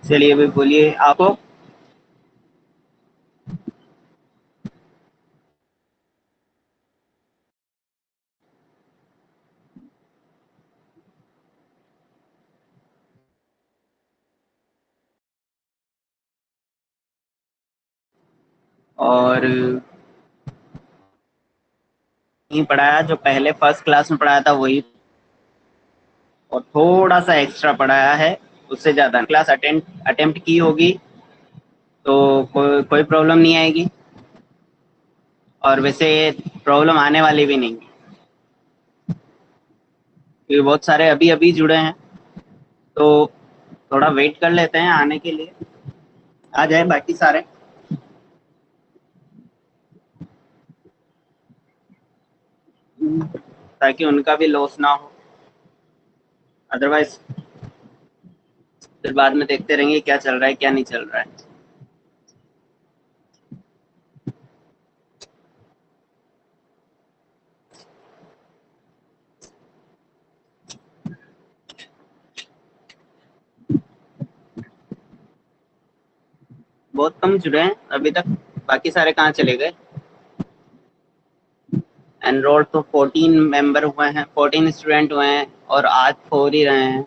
चलिए अभी बोलिए आपको। और नहीं पढ़ाया, जो पहले फर्स्ट क्लास में पढ़ाया था वही, और थोड़ा सा एक्स्ट्रा पढ़ाया है, उससे ज़्यादा क्लास अटेम्प्ट की होगी तो कोई प्रॉब्लम नहीं आएगी, और वैसे प्रॉब्लम आने वाली भी नहीं, क्योंकि बहुत सारे अभी अभी जुड़े हैं, तो थोड़ा वेट कर लेते हैं आने के लिए, आ जाए बाकी सारे, ताकि उनका भी लॉस ना हो। अदरवाइज फिर बाद में देखते रहेंगे क्या चल रहा है क्या नहीं चल रहा है। बहुत कम जुड़े हैं अभी तक, बाकी सारे कहाँ चले गए। एनरोल तो 14 मेंबर हुए हैं, 14 स्टूडेंट हुए हैं, और आज 4 ही रहे हैं,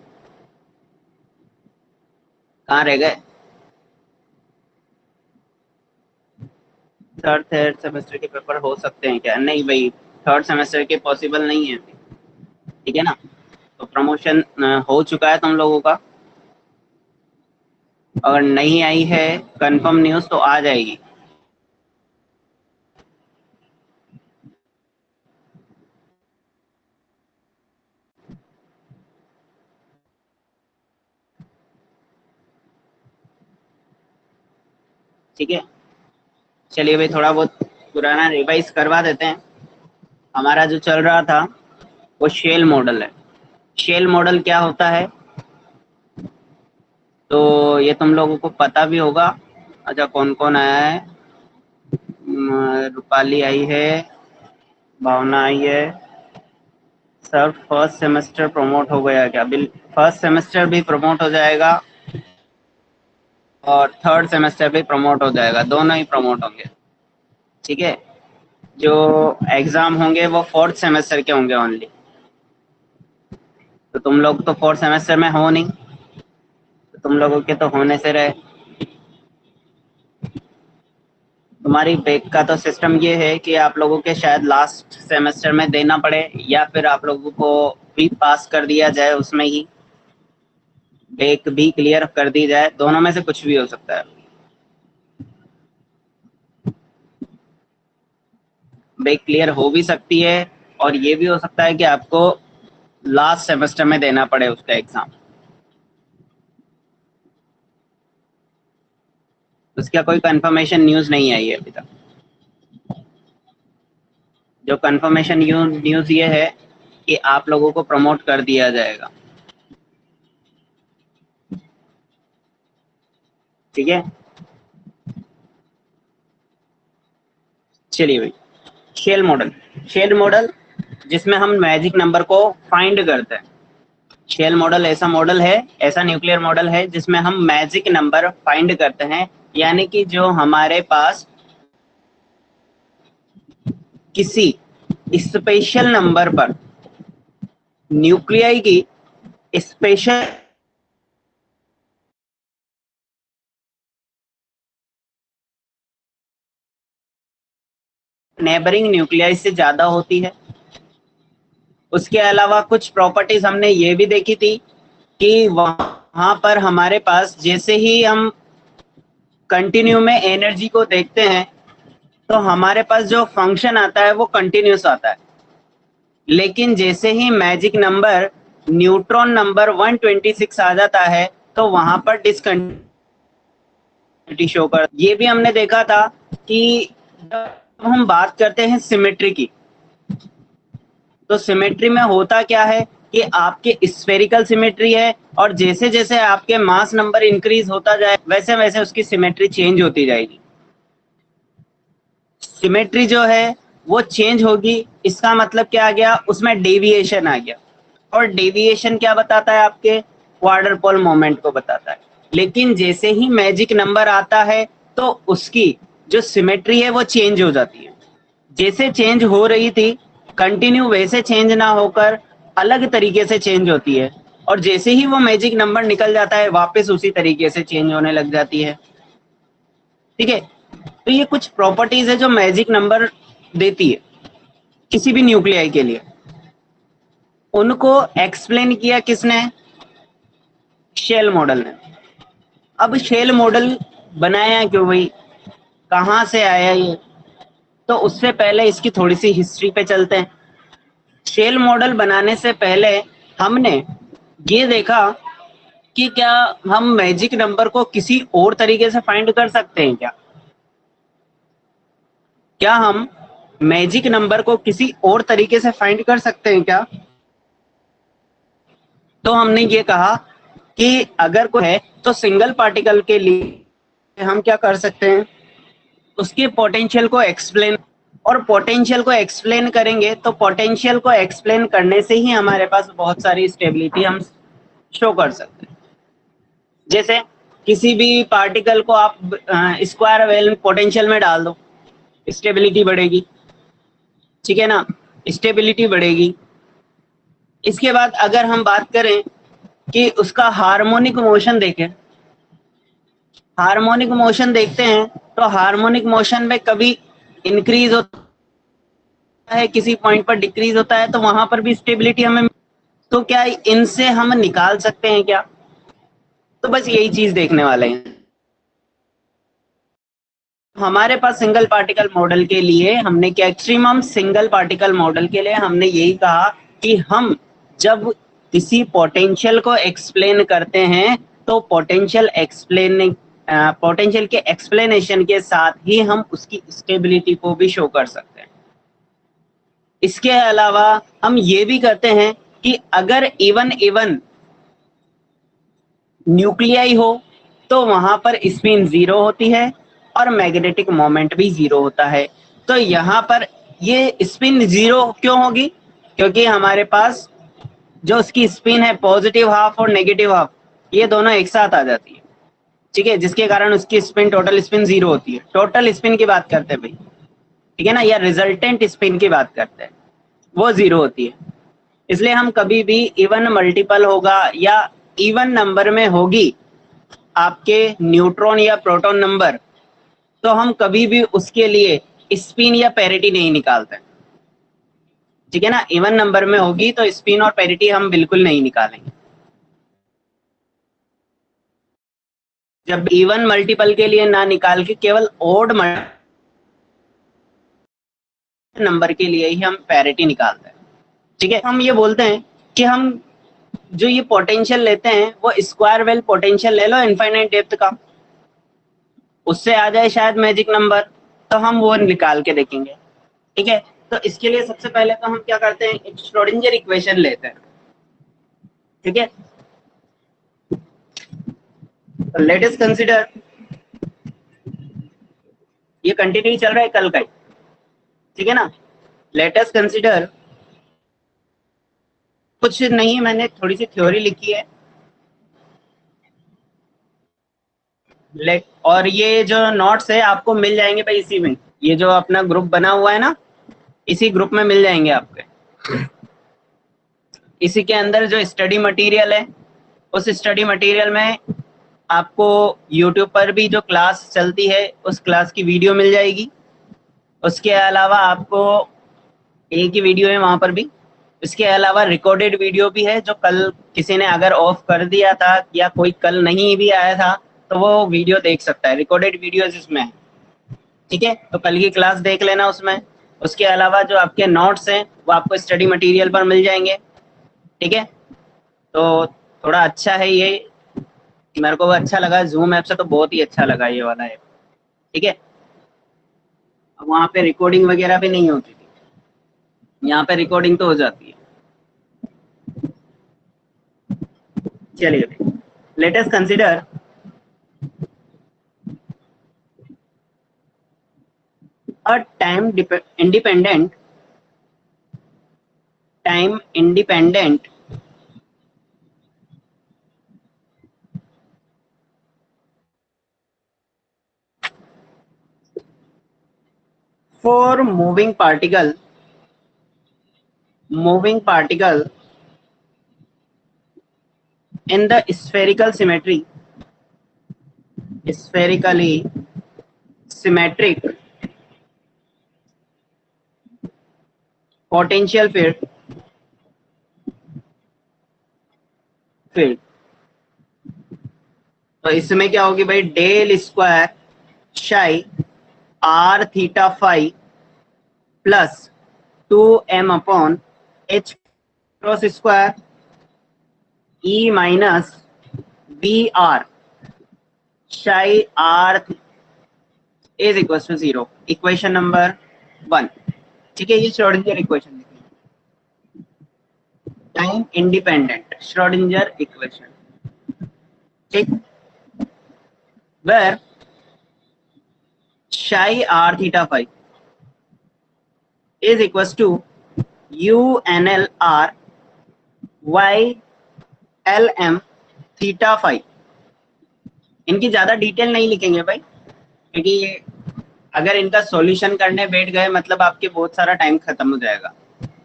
कहाँ रह गए। थर्ड सेमेस्टर के पेपर हो सकते हैं क्या? नहीं भाई, थर्ड सेमेस्टर के पॉसिबल नहीं है अभी, ठीक है ना। तो प्रमोशन हो चुका है तुम लोगों का, अगर नहीं आई है कंफर्म न्यूज़ तो आ जाएगी। ठीक है, चलिए भाई थोड़ा बहुत पुराना रिवाइज करवा देते हैं। हमारा जो चल रहा था वो शेल मॉडल है। शेल मॉडल क्या होता है तो ये तुम लोगों को पता भी होगा। अच्छा, कौन कौन आया है? रूपाली आई है, भावना आई है। सर फर्स्ट सेमेस्टर प्रमोट हो गया क्या? बिल फर्स्ट सेमेस्टर भी प्रमोट हो जाएगा और थर्ड सेमेस्टर भी प्रमोट हो जाएगा, दोनों ही प्रमोट होंगे। ठीक है, जो एग्ज़ाम होंगे वो फोर्थ सेमेस्टर के होंगे ओनली। तो तुम लोग तो फोर्थ सेमेस्टर में हो नहीं, तो तुम लोगों के तो होने से रहे। तुम्हारी बैक का तो सिस्टम ये है कि आप लोगों के शायद लास्ट सेमेस्टर में देना पड़े, या फिर आप लोगों को भी पास कर दिया जाए, उसमें ही बैक भी क्लियर कर दी जाए, दोनों में से कुछ भी हो सकता है। बैक क्लियर हो भी सकती है, और ये भी हो सकता है कि आपको लास्ट सेमेस्टर में देना पड़े उसका एग्ज़ाम। उसका कोई कंफर्मेशन न्यूज़ नहीं आई है अभी तक। जो कंफर्मेशन न्यूज़ ये है कि आप लोगों को प्रमोट कर दिया जाएगा। ठीक है, चलिए भाई। शेल मॉडल जिसमें हम मैजिक नंबर को फाइंड करते हैं। शेल मॉडल ऐसा मॉडल है, ऐसा न्यूक्लियर मॉडल है जिसमें हम मैजिक नंबर फाइंड करते हैं, यानी कि जो हमारे पास किसी स्पेशल नंबर पर न्यूक्लियाई की स्पेशल नेबरिंग न्यूक्लियाई से ज्यादा होती है। उसके अलावा कुछ प्रॉपर्टीज हमने ये भी देखी थी कि वहां पर हमारे पास जैसे ही हम कंटिन्यू में एनर्जी को देखते हैं तो हमारे पास जो फंक्शन आता है वो कंटिन्यूस आता है, लेकिन जैसे ही मैजिक नंबर न्यूट्रॉन नंबर 126 आ जाता है तो वहां पर डिसकंटिन्यूटी शो कर। ये भी हमने देखा था कि जब हम बात करते हैं सिमेट्री की, तो सिमेट्री में होता क्या है कि आपके स्फेरिकल सिमेट्री है, और जैसे जैसे आपके मास नंबर इंक्रीज होता जाए वैसे वैसे उसकी सिमेट्री चेंज होती जाएगी। सिमेट्री जो है वो चेंज होगी, इसका मतलब क्या आ गया, उसमें डेविएशन आ गया। और डेविएशन क्या बताता है? आपके क्वाड्रपोल मोमेंट को बताता है। लेकिन जैसे ही मैजिक नंबर आता है तो उसकी जो सिमेट्री है वो चेंज हो जाती है। जैसे चेंज हो रही थी कंटिन्यू वैसे चेंज ना होकर अलग तरीके से चेंज होती है, और जैसे ही वो मैजिक नंबर निकल जाता है वापस उसी तरीके से चेंज होने लग जाती है। ठीक है, तो ये कुछ प्रॉपर्टीज है जो मैजिक नंबर देती है किसी भी न्यूक्लियाई के लिए। उनको एक्सप्लेन किया किसने? शेल मॉडल ने। अब शेल मॉडल बनाया क्यों भाई, कहाँ से आया ये? तो उससे पहले इसकी थोड़ी सी हिस्ट्री पे चलते हैं। शेल मॉडल बनाने से पहले हमने ये देखा कि क्या हम मैजिक नंबर को किसी और तरीके से फाइंड कर सकते हैं क्या? क्या हम मैजिक नंबर को किसी और तरीके से फाइंड कर सकते हैं क्या? तो हमने ये कहा कि अगर कोई है तो सिंगल पार्टिकल के लिए हम क्या कर सकते हैं, उसके पोटेंशियल को एक्सप्लेन, और पोटेंशियल को एक्सप्लेन करेंगे तो पोटेंशियल को एक्सप्लेन करने से ही हमारे पास बहुत सारी स्टेबिलिटी हम शो कर सकते हैं। जैसे किसी भी पार्टिकल को आप स्क्वायर वेल पोटेंशियल में डाल दो, स्टेबिलिटी बढ़ेगी। ठीक है ना, स्टेबिलिटी बढ़ेगी। इसके बाद अगर हम बात करें कि उसका हार्मोनिक मोशन देखें, हार्मोनिक मोशन देखते हैं तो हार्मोनिक मोशन में कभी इंक्रीज होता है, किसी पॉइंट पर डिक्रीज होता है, तो वहां पर भी स्टेबिलिटी हमें, तो क्या इनसे हम निकाल सकते हैं क्या? तो बस यही चीज देखने वाले हैं। हमारे पास सिंगल पार्टिकल मॉडल के लिए हमने क्या, एक्सट्रीमम सिंगल पार्टिकल मॉडल के लिए हमने यही कहा कि हम जब किसी पोटेंशियल को एक्सप्लेन करते हैं तो पोटेंशियल के एक्सप्लेनेशन के साथ ही हम उसकी स्टेबिलिटी को भी शो कर सकते हैं। इसके अलावा हम ये भी करते हैं कि अगर इवन इवन न्यूक्लियाई हो तो वहां पर स्पिन 0 होती है और मैग्नेटिक मोमेंट भी 0 होता है। तो यहाँ पर ये स्पिन 0 क्यों होगी? क्योंकि हमारे पास जो उसकी स्पिन है पॉजिटिव हाफ और नेगेटिव हाफ, ये दोनों एक साथ आ जाती है। ठीक है, जिसके कारण उसकी स्पिन, टोटल स्पिन 0 होती है। टोटल स्पिन की बात करते हैं भाई, ठीक है ना, या रिजल्टेंट स्पिन की बात करते हैं, वो 0 होती है। इसलिए हम कभी भी इवन मल्टीपल होगा या इवन नंबर में होगी आपके न्यूट्रॉन या प्रोटॉन नंबर, तो हम कभी भी उसके लिए स्पिन या पैरिटी नहीं निकालते। ठीक है ना, इवन नंबर में होगी तो स्पिन और पैरिटी हम बिल्कुल नहीं निकालेंगे। जब इवन मल्टीपल के लिए ना निकाल के केवल ओड नंबर के लिए ही हम पैरिटी निकालते हैं। ठीक है, हम ये बोलते हैं कि हम जो ये पोटेंशियल लेते हैं वो स्क्वायर वेल पोटेंशियल ले लो इनफाइनाइट डेप्थ का, उससे आ जाए शायद मैजिक नंबर, तो हम वो निकाल के देखेंगे। ठीक है, तो इसके लिए सबसे पहले तो हम क्या करते हैं, एक श्रोडिंगर इक्वेशन लेते हैं। ठीक है, तो लेट अस कंसीडर, ये कंटिन्यू चल रहा है कल का ही। ठीक है ना, लेट अस कंसीडर, कुछ नहीं, मैंने थोड़ी सी थ्योरी लिखी है। और ये जो नोट्स है आपको मिल जाएंगे भाई इसी में, ये जो अपना ग्रुप बना हुआ है ना, इसी ग्रुप में मिल जाएंगे आपके। इसी के अंदर जो स्टडी मटेरियल है, उस स्टडी मटेरियल में आपको यूट्यूब पर भी जो क्लास चलती है उस क्लास की वीडियो मिल जाएगी। उसके अलावा आपको एक ही वीडियो है वहां पर भी, इसके अलावा रिकॉर्डेड वीडियो भी है, जो कल किसी ने अगर ऑफ कर दिया था या कोई कल नहीं भी आया था तो वो वीडियो देख सकता है, रिकॉर्डेड वीडियो इसमें है। ठीक है, तो कल की क्लास देख लेना उसमें। उसके अलावा जो आपके नोट्स हैं वो आपको स्टडी मटेरियल पर मिल जाएंगे। ठीक है, तो थोड़ा अच्छा है ये, मेरे को अच्छा लगा जूम ऐप से, तो बहुत ही अच्छा लगा ये वाला ऐप। ठीक है, वहाँ पे रिकॉर्डिंग वगैरह भी नहीं होती थी, यहाँ पे रिकॉर्डिंग तो हो जाती है। चलिए, let us consider a time independent for moving particle in the spherically symmetric potential field, तो इसमें क्या होगी भाई, del square psi r theta phi plus 2m upon h cross square e minus b r psi r is equal to 0, equation number 1। ठीक है, ये Schrodinger equation, time independent Schrodinger equation. ठीक, where psi r theta phi is equals to unl r y l m theta phi। इनकी ज्यादा detail नहीं लिखेंगे भाई, क्योंकि ये अगर इनका सॉल्यूशन करने बैठ गए मतलब आपके बहुत सारा टाइम खत्म हो जाएगा।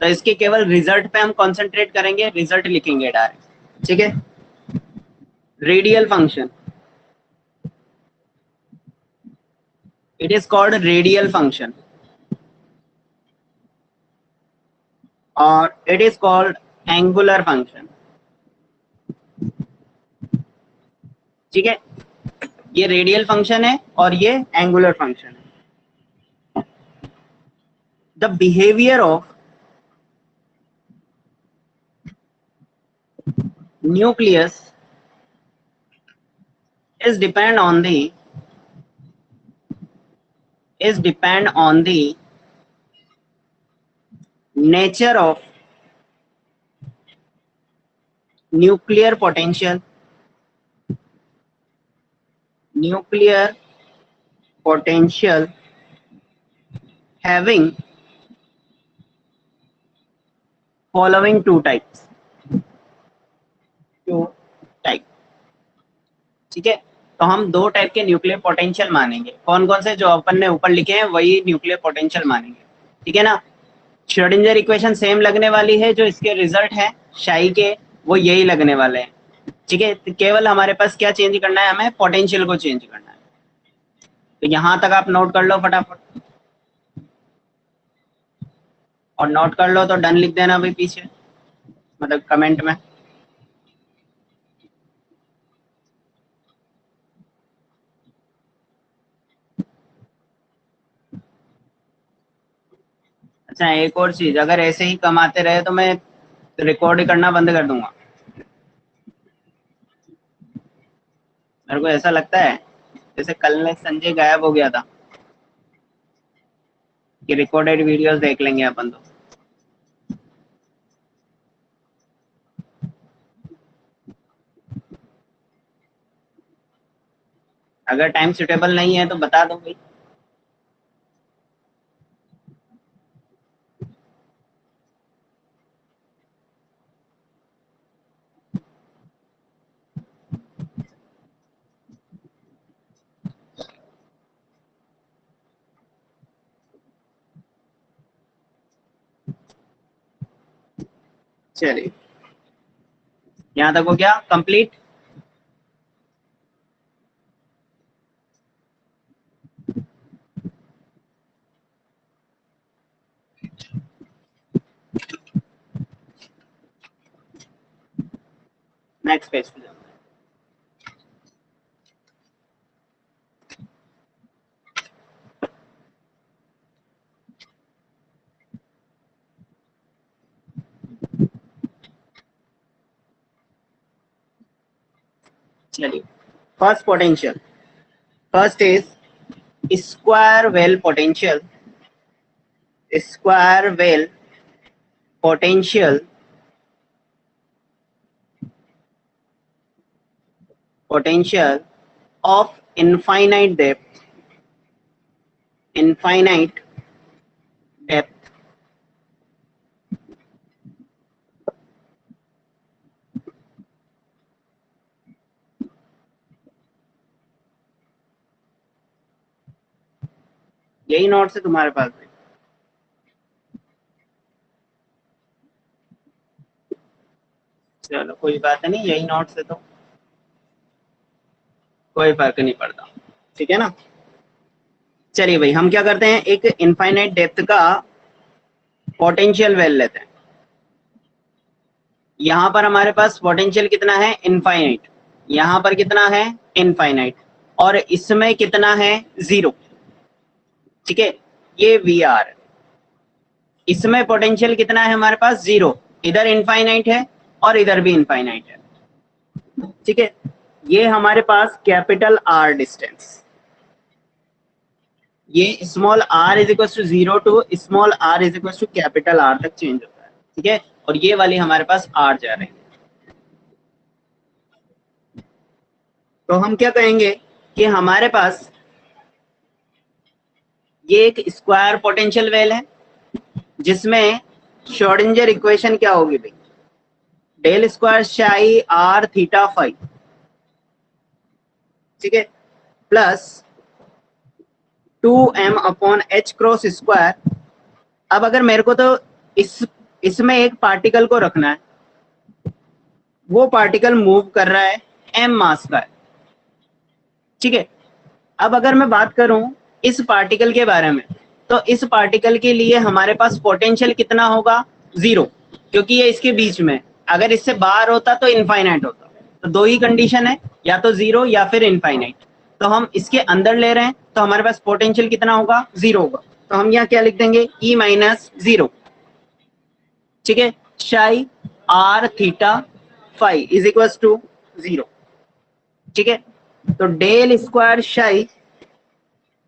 तो इसके केवल रिजल्ट पे हम कंसंट्रेट करेंगे, रिजल्ट लिखेंगे डायरेक्ट। ठीक है, radial function, it is called radial function और it is called angular function. ठीक है, ये रेडियल फंक्शन है और ये एंगुलर फंक्शन है। The behaviour of nucleus is depend on the nature of nuclear potential having following two types। ठीक है, तो हम दो टाइप के न्यूक्लियर पोटेंशियल मानेंगे। कौन कौन से, जो अपन ने ऊपर लिखे हैं वही न्यूक्लियर पोटेंशियल मानेंगे। ठीक है ना, श्रोडिंगर इक्वेशन सेम लगने वाली है, जो इसके रिजल्ट है शाई के वो यही लगने वाले हैं। ठीक है, तो केवल हमारे पास क्या चेंज करना है, हमें पोटेंशियल को चेंज करना है। तो यहां तक आप नोट कर लो फटाफट, और नोट कर लो तो डन लिख देना भाई पीछे, मतलब कमेंट में। अच्छा, एक और चीज, अगर ऐसे ही कमाते रहे तो मैं रिकॉर्ड करना बंद कर दूंगा। मेरे को ऐसा लगता है जैसे कल में संजय गायब हो गया था कि रिकॉर्डेड वीडियोस देख लेंगे अपन तो। अगर टाइम सुटेबल नहीं है तो बता दो भाई। चलिए, यहाँ तक हो गया कंप्लीट। नेक्स्ट पेज पे जाओ। चलिए, first potential, first is square well potential. Square well potential of infinite depth यही नोट्स है तुम्हारे पास। चलो कोई बात नहीं, यही नोट से तो कोई फर्क नहीं पड़ता, ठीक है ना। चलिए भाई, हम क्या करते हैं, एक इनफाइनाइट डेप्थ का पोटेंशियल वेल लेते हैं। यहां पर हमारे पास पोटेंशियल कितना है, इनफाइनाइट। यहां पर कितना है, इनफाइनाइट। और इसमें कितना है, 0। ठीक है, ये वी आर। इसमें पोटेंशियल कितना है हमारे पास, 0। इधर इनफाइनाइट है और इधर भी इनफाइनाइट है। ठीक है, ये हमारे पास कैपिटल आर डिस्टेंस, ये small r is equal to 0 to small r is equal to capital R तक चेंज होता है। ठीक है, और ये वाली हमारे पास आर जा रही है। तो हम क्या कहेंगे कि हमारे पास ये एक स्क्वायर पोटेंशियल वेल है, जिसमें श्रोडिंगर इक्वेशन क्या होगी भाई, del square psi r theta phi. ठीक है, plus 2m upon h cross square. अब अगर मेरे को तो इसमें एक पार्टिकल को रखना है, वो पार्टिकल मूव कर रहा है m मास का है। ठीक है, अब अगर मैं बात करूं इस पार्टिकल के बारे में, तो इस पार्टिकल के लिए हमारे पास पोटेंशियल कितना होगा, 0, क्योंकि ये इसके बीच में। अगर इससे बाहर होता तो इनफाइनाइट होता। तो दो ही कंडीशन है, या तो 0 या फिर इनफाइनाइट। तो हम इसके अंदर ले रहे हैं, तो हमारे पास पोटेंशियल कितना होगा, 0 होगा। तो हम यहाँ क्या लिख देंगे, E माइनस 0। ठीक है, psi r theta phi is equal to 0। ठीक है, तो del square psi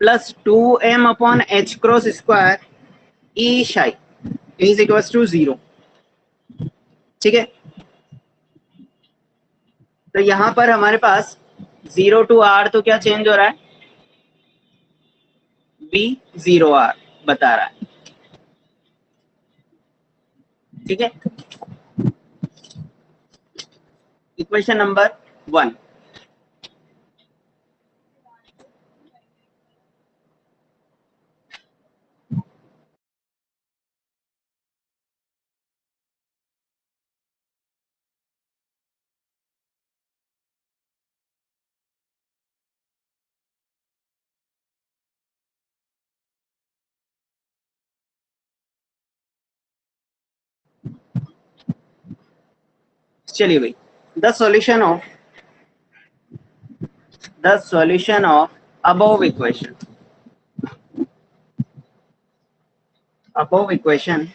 plus 2m upon h cross square E psi is equal to 0। ठीक है, तो यहां पर हमारे पास 0 टू r तो क्या चेंज हो रहा है, v 0r बता रहा है। ठीक है, इक्वेशन नंबर 1। चलिए भाई, the solution of above equation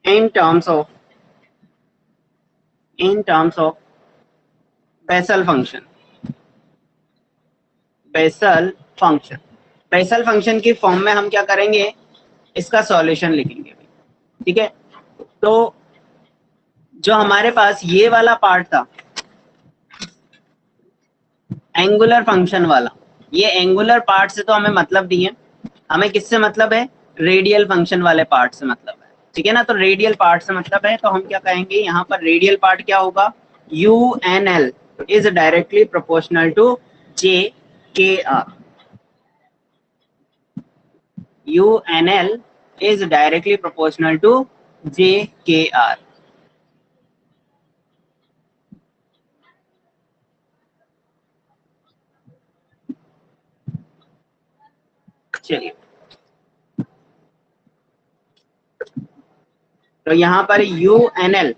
in terms of Bessel function. Bessel function की फॉर्म में हम क्या करेंगे, इसका सॉल्यूशन लिखेंगे। ठीक है, तो जो हमारे पास ये वाला पार्ट था एंगुलर फंक्शन वाला, ये एंगुलर पार्ट से तो हमें मतलब नहीं है, हमें किससे मतलब है, रेडियल फंक्शन वाले पार्ट से मतलब है। ठीक है ना, तो रेडियल पार्ट से मतलब है, तो हम क्या कहेंगे यहाँ पर, रेडियल पार्ट क्या होगा, UNL is directly proportional to JKR। UNL is directly proportional to JKR। चलिए, तो यहाँ पर UNL,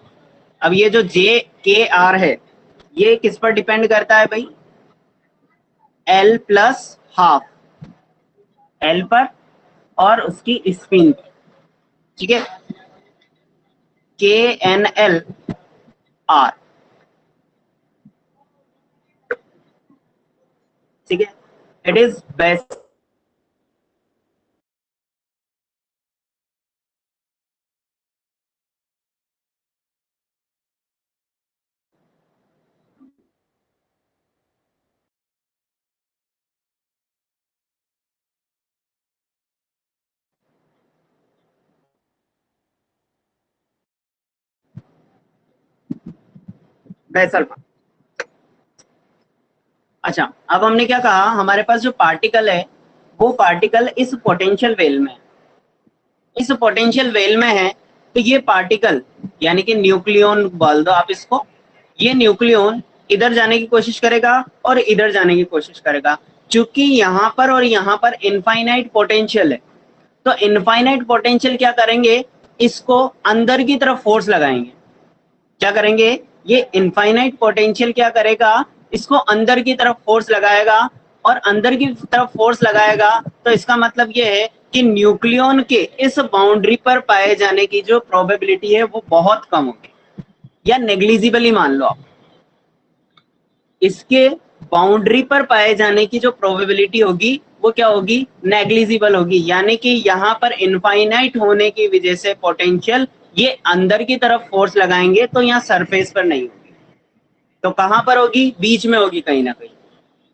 अब ये जो JKR है, ये किस पर डिपेंड करता है भाई, L प्लस हाफ, L पर और उसकी स्पिन पर। ठीक है, KNLR। ठीक है, इट इज बेस्ट बेसल। अच्छा, अब हमने क्या कहा, हमारे पास जो पार्टिकल है, वो पार्टिकल इस पोटेंशियल वेल में है, तो ये पार्टिकल यानी कि न्यूक्लियन बोल दो आप इसको। ये न्यूक्लियन इधर जाने की कोशिश करेगा और इधर जाने की कोशिश करेगा। चूंकि यहाँ पर और यहाँ पर इनफाइनाइट पोटेंशियल है, तो इनफाइनाइट पोटेंशियल क्या करेंगे, इसको अंदर की तरफ फोर्स लगाएंगे। क्या करेंगे, ये इनफाइनाइट पोटेंशियल क्या करेगा, इसको अंदर की तरफ फोर्स लगाएगा। और अंदर की तरफ फोर्स लगाएगा तो इसका मतलब ये है कि न्यूक्लियन के इस बाउंड्री पर पाए जाने की जो प्रोबेबिलिटी है वो बहुत कम होगी, या नेग्लिजिबल ही मान लो आप। इसके बाउंड्री पर पाए जाने की जो प्रोबेबिलिटी होगी वो क्या होगी, नेग्लिजिबल होगी। यानी कि यहाँ पर इनफाइनाइट होने की वजह से पोटेंशियल ये अंदर की तरफ फोर्स लगाएंगे तो यहाँ सरफेस पर नहीं होगी, तो कहां पर होगी, बीच में होगी कहीं ना कहीं।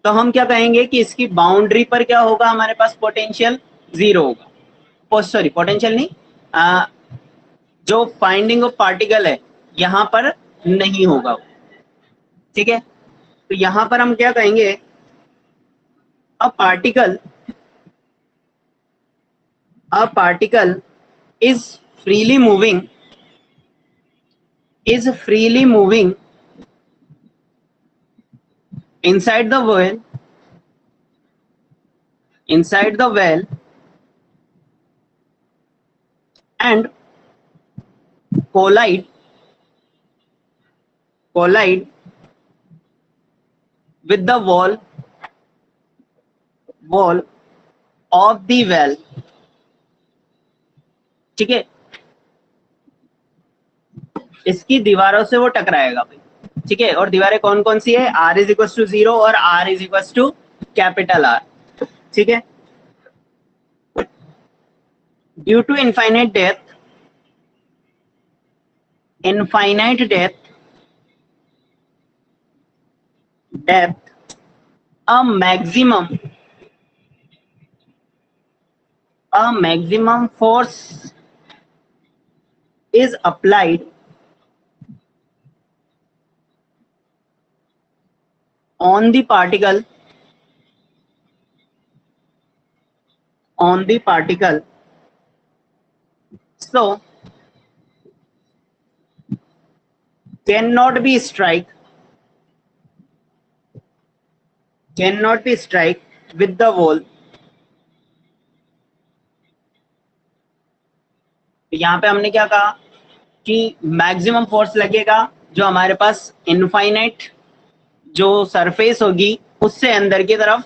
तो हम क्या कहेंगे कि इसकी बाउंड्री पर क्या होगा, हमारे पास पोटेंशियल जीरो होगा। सॉरी, पोटेंशियल नहीं, जो फाइंडिंग ऑफ पार्टिकल है यहाँ पर नहीं होगा। ठीक है, तो यहां पर हम क्या कहेंगे, a particle a particle is freely moving inside the well inside the well and collide with the wall of the well। ठीक है, इसकी दीवारों से वो टकराएगा भाई। ठीक है, और दीवारें कौन कौन सी है, r इज इक्वल टू 0 और r is equal to capital R। ठीक है, due to infinite depth a maximum force is applied on the particle so cannot be strike with the wall। तो यहाँ पे हमने क्या कहा कि मैक्सिमम फोर्स लगेगा जो हमारे पास इनफाइनाइट जो सरफेस होगी उससे अंदर की तरफ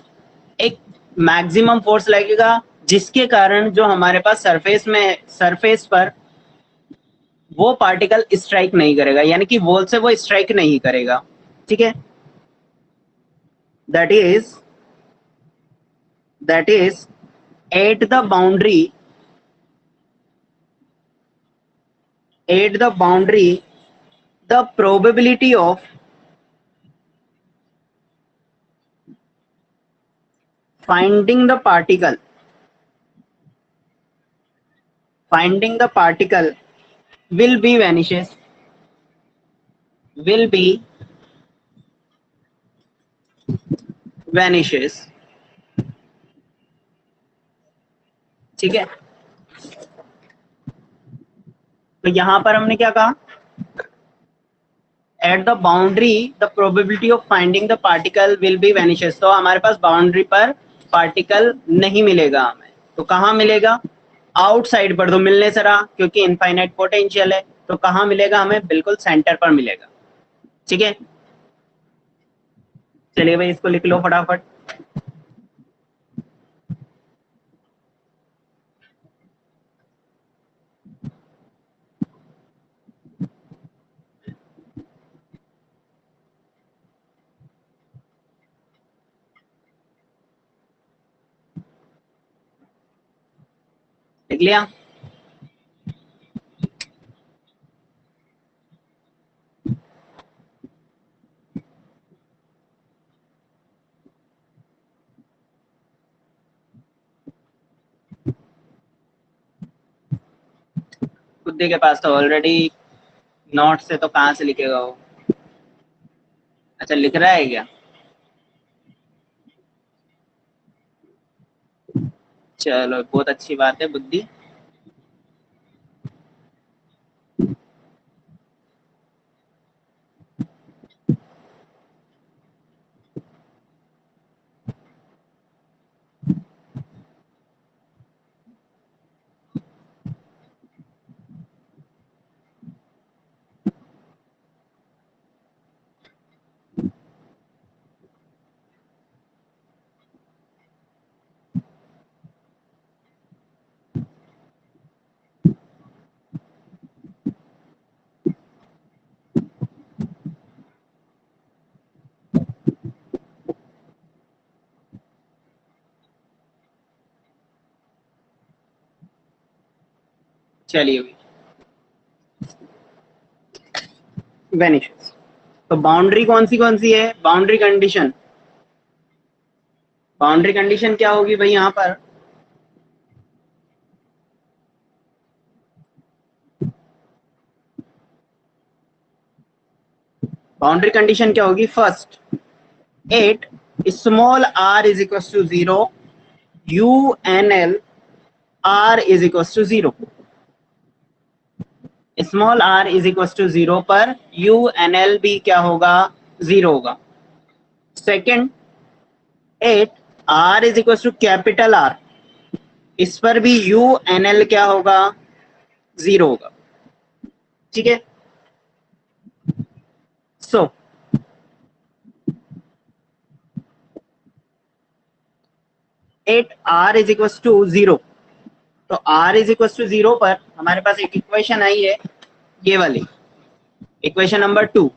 एक मैक्सिमम फोर्स लगेगा, जिसके कारण जो हमारे पास सरफेस पर वो पार्टिकल स्ट्राइक नहीं करेगा, यानी कि वॉल से वो स्ट्राइक नहीं करेगा। ठीक है, that is at the boundary the probability of finding the particle will be vanishes। ठीक है, तो यहां पर हमने क्या कहा, at the boundary the probability of finding the particle will be vanishes. तो हमारे पास बाउंड्री पर पार्टिकल नहीं मिलेगा हमें, तो कहाँ मिलेगा, आउटसाइड पर तो मिलने से रहा क्योंकि इनफाइनाइट पोटेंशियल है, तो कहाँ मिलेगा हमें, बिल्कुल सेंटर पर मिलेगा। ठीक है, चलिए भाई इसको लिख लो फटाफट। लिख लिया, बुद्धि के पास तो ऑलरेडी नोट से तो कहाँ से लिखेगा वो। अच्छा, लिख रहा है क्या, चलो बहुत अच्छी बात है बुद्धि। चलिए वेनिशेस। तो बाउंड्री कौन सी है? बाउंड्री कंडीशन क्या होगी भाई यहाँ पर? बाउंड्री कंडीशन क्या होगी? First, at small r is equal to 0, u n l r is equal to 0। Small r is equal to 0 पर u n l भी क्या होगा? 0 होगा। Second, at r is equal to capital R, इस पर भी u n l क्या होगा? 0 होगा। ठीक है। So at r is equal to 0, तो r इज इक्वल टू 0 पर हमारे पास एक इक्वेशन आई है, ये वाली इक्वेशन नंबर 2।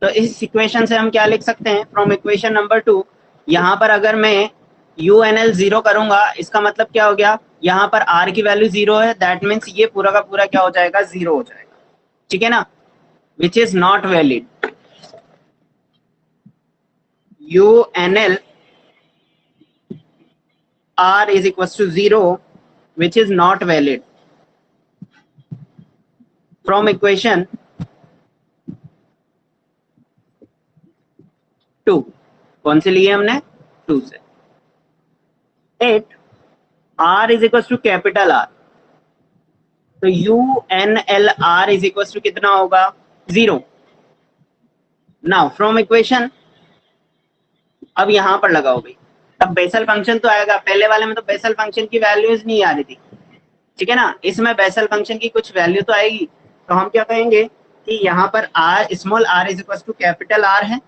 तो इस इक्वेशन से हम क्या लिख सकते हैं? फ्रॉम इक्वेशन नंबर 2, यहाँ पर अगर मैं UNL 0 करूंगा, इसका मतलब क्या हो गया? यहाँ पर r की वैल्यू 0 है, दैट मीन्स ये पूरा का पूरा क्या हो जाएगा? 0 हो जाएगा। ठीक है ना? Which is not valid. UNL r is equals to 0, which is not valid from equation 2। कौन से लिए हमने? 2 से। 8 r is equals to capital R, तो UNL r is equals to कितना होगा? 0। नाउ फ्रॉम इक्वेशन, अब यहां पर लगाओ भाई, तब बेसल फंक्शन तो आएगा। पहले वाले में तो बेसल फंक्शन की वैल्यूज नहीं आ रही थी, ठीक है ना? इसमें बेसल फंक्शन की कुछ वैल्यू तो आएगी। तो हम क्या कहेंगे कि यहाँ पर r small r is equal to capital R है,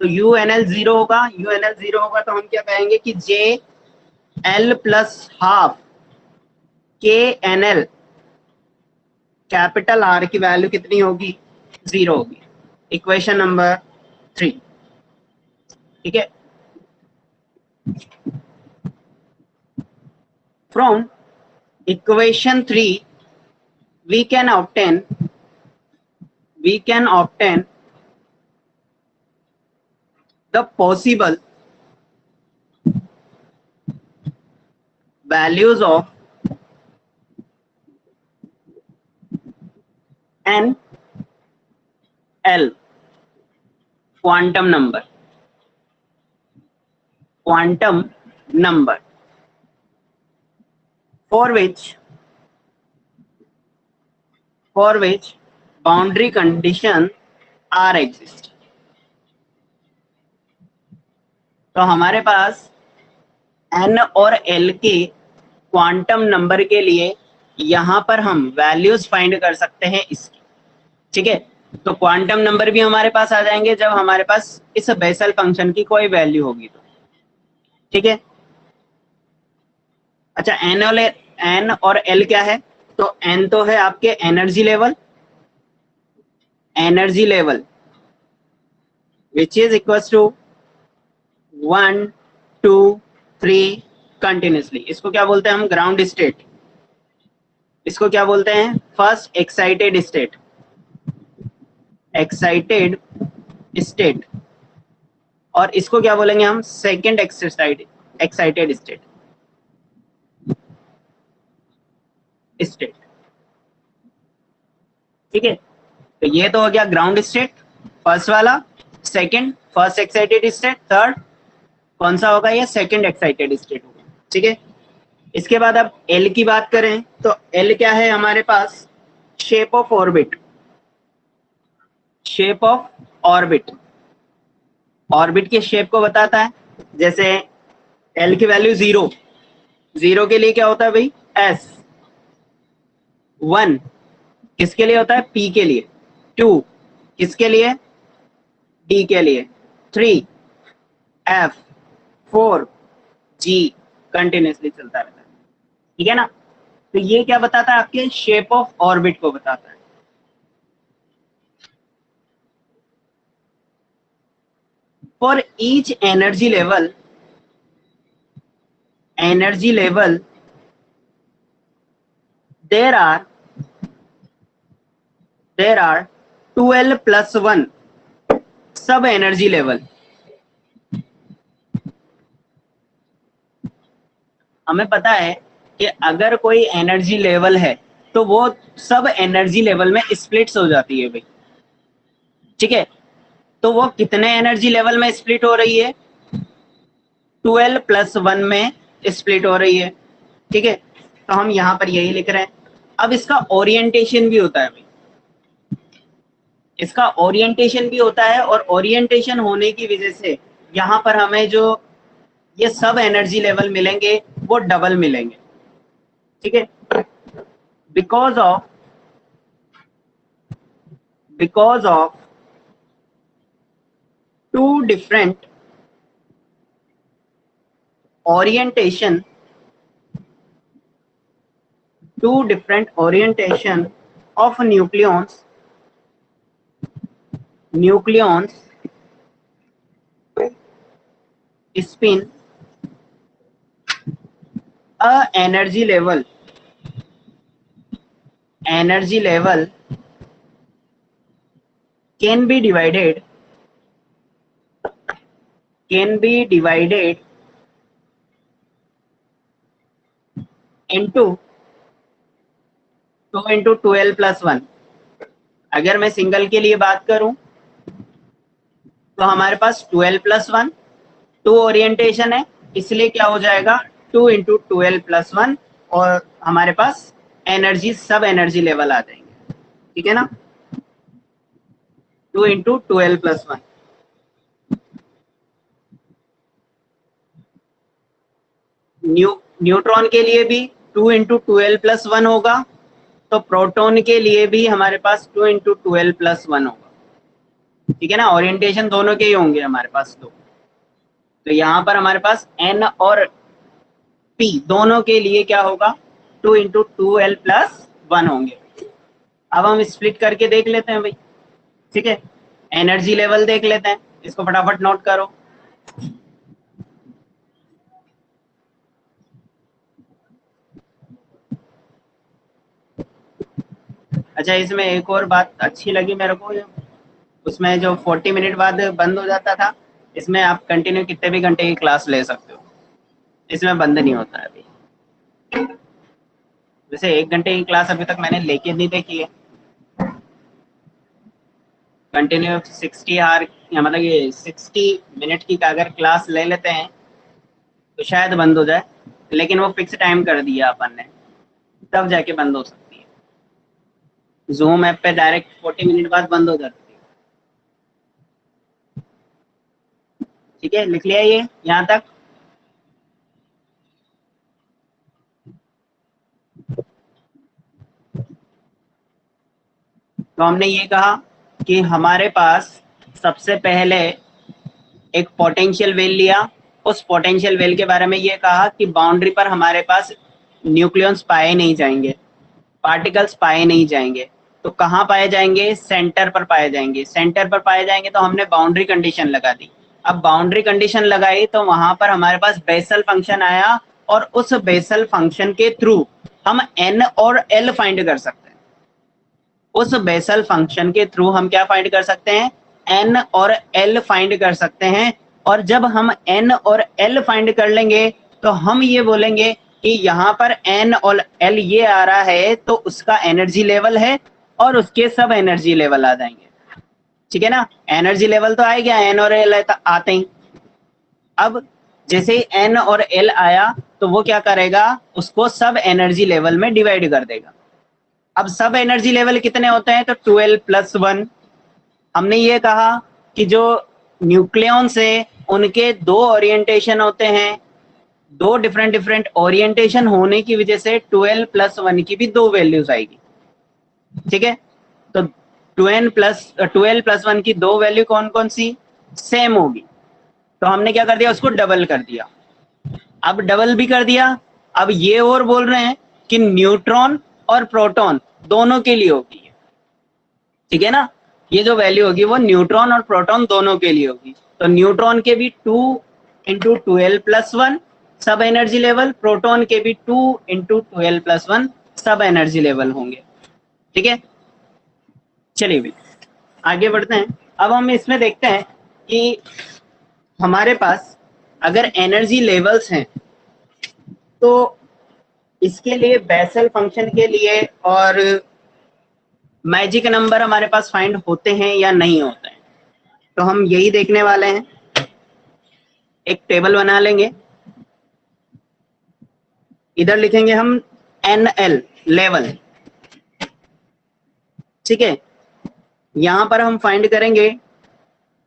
तो UNL 0 होगा। UNL 0 होगा तो हम क्या कहेंगे कि JL plus half KNL capital R की वैल्यू कितनी होगी? 0 होगी। Equation number 3। ठीक है। From equation 3 we can obtain the possible values of n l quantum number for which boundary condition are exist। तो हमारे पास n और l के क्वांटम नंबर के लिए यहां पर हम वैल्यूज फाइंड कर सकते हैं इसकी। ठीक है। तो क्वांटम नंबर भी हमारे पास आ जाएंगे जब हमारे पास इस बेसल फंक्शन की कोई वैल्यू होगी तो। ठीक है। अच्छा, एन और एल क्या है? तो एन तो है आपके energy level which is equal to 1 2 3 continuously. इसको क्या बोलते हैं हम? Ground state. इसको क्या बोलते हैं? First excited state. और इसको क्या बोलेंगे हम? Second excited state. ठीक है। तो ये तो हो गया ग्राउंड स्टेट फर्स्ट वाला। Second first excited state. Third कौन सा होगा? ये सेकंड एक्साइटेड स्टेट होगा। ठीक है। इसके बाद अब एल की बात करें तो एल क्या है हमारे पास? शेप ऑफ ऑर्बिट ऑर्बिट के शेप को बताता है। जैसे एल की वैल्यू 0 के लिए क्या होता है भाई? एस। 1 किसके लिए होता है? पी के लिए। 2 किसके लिए? डी के लिए। 3 एफ। 4 जी। कंटिन्यूसली चलता रहता है। ठीक है ना? तो ये क्या बताता है? आपके शेप ऑफ ऑर्बिट को बताता है। For each energy level there are there are 12 plus 1 sub energy level. हमें पता है कि अगर कोई एनर्जी लेवल है तो वो सब एनर्जी लेवल में स्प्लिट्स हो जाती है भाई, ठीक है। तो वो कितने एनर्जी लेवल में स्प्लिट हो रही है? 12 प्लस 1 में स्प्लिट हो रही है, ठीक है। तो हम यहाँ पर यही लिख रहे हैं। अब इसका ओरिएंटेशन भी होता है भाई, इसका ओरिएंटेशन भी होता है, और ओरिएंटेशन होने की वजह से यहाँ पर हमें जो ये सब एनर्जी लेवल मिलेंगे वो डबल मिलेंगे, ठीक है। Because of two different orientation of nucleons spin a energy level can be divided into 2 into 12 plus 1। अगर मैं सिंगल के लिए बात करूं तो हमारे पास 12 प्लस 1 टू ओरिएंटेशन है, इसलिए क्या हो जाएगा 2 इंटू 12 प्लस 1, और हमारे पास एनर्जी सब एनर्जी लेवल आ जाएंगे, ठीक है ना। 2 इंटू 12 प्लस 1। न्यूट्रॉन के लिए भी 2 इंटू 12 प्लस 1 होगा, तो प्रोटॉन के लिए भी हमारे पास 2 इंटू 12 प्लस 1 होगा, ठीक है ना। ओरिएंटेशन दोनों के ही होंगे हमारे पास। तो यहाँ पर हमारे पास एन और पी दोनों के लिए क्या होगा 2 इंटू 12 प्लस 1 होंगे। अब हम स्प्लिट करके देख लेते हैं भाई, ठीक है। एनर्जी लेवल देख लेते हैं, इसको फटाफट नोट करो। अच्छा, इसमें एक और बात अच्छी लगी मेरे को, उसमें जो 40 मिनट बाद बंद हो जाता था, इसमें आप कंटिन्यू कितने भी घंटे की क्लास ले सकते हो, इसमें बंद नहीं होता है अभी। वैसे 1 घंटे की क्लास अभी तक मैंने लेके नहीं देखी है, कंटिन्यू 60 आवर या मतलब ये 60 मिनट की अगर क्लास ले लेते हैं तो शायद बंद हो जाए, लेकिन वो फिक्स टाइम कर दिया अपन ने, तब जाके बंद हो सकती है। जूम ऐप पे डायरेक्ट 40 मिनट बाद बंद हो जाती है, ठीक है। लिख लिया ये यहाँ तक। तो हमने ये कहा कि हमारे पास सबसे पहले एक पोटेंशियल वेल लिया, उस पोटेंशियल वेल के बारे में ये कहा कि बाउंड्री पर हमारे पास न्यूक्लियॉन्स पाए नहीं जाएंगे, पार्टिकल्स पाए नहीं जाएंगे। तो कहाँ पाए जाएंगे? सेंटर पर पाए जाएंगे। सेंटर पर पाए जाएंगे तो हमने बाउंड्री कंडीशन लगा दी। अब बाउंड्री कंडीशन लगाई तो वहां पर हमारे पास बेसल फंक्शन आया, और उस बेसल फंक्शन के थ्रू हम एन और एल फाइंड कर सकते हैं। उस बेसल फंक्शन के थ्रू हम क्या फाइंड कर सकते हैं? एन और एल फाइंड कर सकते हैं। और जब हम एन और एल फाइंड कर लेंगे तो हम ये बोलेंगे कि यहाँ पर एन और एल ये आ रहा है तो उसका एनर्जी लेवल है, और उसके सब एनर्जी लेवल आ जाएंगे, ठीक है ना। एनर्जी लेवल तो आ गया, एन और एल आते ही। अब जैसे ही एन और एल आया तो वो क्या करेगा? उसको सब एनर्जी लेवल में डिवाइड कर देगा। अब सब एनर्जी लेवल कितने होते हैं? तो 12 प्लस 1। हमने ये कहा कि जो न्यूक्लियॉन से उनके दो ओरिएंटेशन होते हैं, दो डिफरेंट डिफरेंट ओरिएंटेशन होने की वजह से 12 प्लस 1 की भी दो वैल्यूज आएगी, ठीक है। तो 12 प्लस 1 की दो वैल्यू कौन कौन सी सेम होगी? तो हमने क्या कर दिया? उसको डबल कर दिया। अब डबल भी कर दिया, अब ये और बोल रहे हैं कि न्यूट्रॉन और प्रोटॉन दोनों के लिए होगी, ठीक है ना। ये जो वैल्यू होगी वो न्यूट्रॉन और प्रोटॉन दोनों के लिए होगी। तो न्यूट्रॉन के भी 2 into 12 plus 1 sub energy level, proton के भी 2 into 12 plus 1 sub energy level होंगे, ठीक है। चलिए भाई आगे बढ़ते हैं। अब हम इसमें देखते हैं कि हमारे पास अगर एनर्जी लेवल्स हैं तो इसके लिए बेसल फंक्शन के लिए और मैजिक नंबर हमारे पास फाइंड होते हैं या नहीं होते हैं, तो हम यही देखने वाले हैं। एक टेबल बना लेंगे, इधर लिखेंगे हम NL लेवल, ठीक है। यहां पर हम फाइंड करेंगे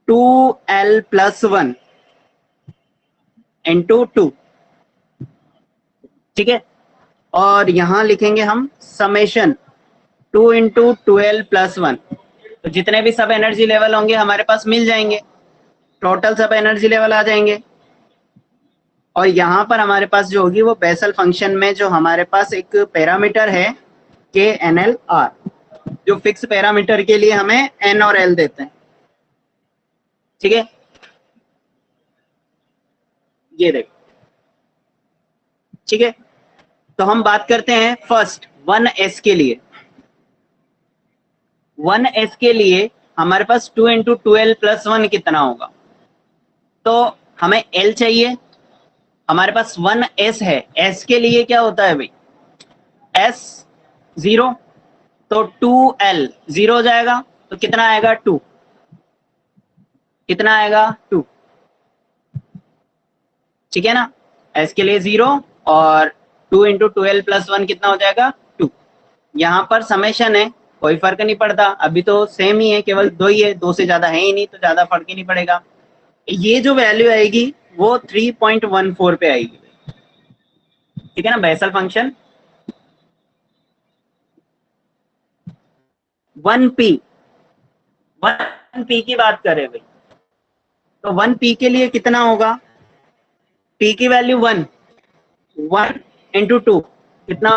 2L प्लस 1 इंटू 2, ठीक है। और यहां लिखेंगे हम समेशन 2 इंटू 12 प्लस 1, तो जितने भी सब एनर्जी लेवल होंगे हमारे पास मिल जाएंगे, टोटल सब एनर्जी लेवल आ जाएंगे। और यहाँ पर हमारे पास जो होगी वो बेसल फंक्शन में जो हमारे पास एक पैरामीटर है KNLR, जो फिक्स पैरामीटर के लिए हमें N और L देते हैं, ठीक है। ये देखो, ठीक है। तो हम बात करते हैं फर्स्ट 1S के लिए। 1S के लिए हमारे पास 2 इंटू 12 प्लस 1 कितना होगा, तो हमें L चाहिए, हमारे पास 1S है। S के लिए क्या होता है भाई, S 0, तो 2L 0 हो जाएगा, तो कितना आएगा 2, कितना आएगा 2, ठीक है ना। S के लिए 0 और 2 इंटू 12 प्लस 1 कितना हो जाएगा 2। यहाँ पर समेशन है, कोई फर्क नहीं पड़ता, अभी तो सेम ही है, केवल 2 ही है, 2 से ज्यादा है ही नहीं, तो ज्यादा फर्क ही नहीं पड़ेगा। ये जो वैल्यू आएगी वो 3.14 पे आएगी, ठीक है ना। बेसल फंक्शन 1p, 1p की बात करें भाई, तो 1p के लिए कितना होगा, p की वैल्यू 1, 1 इंटू 2 कितना,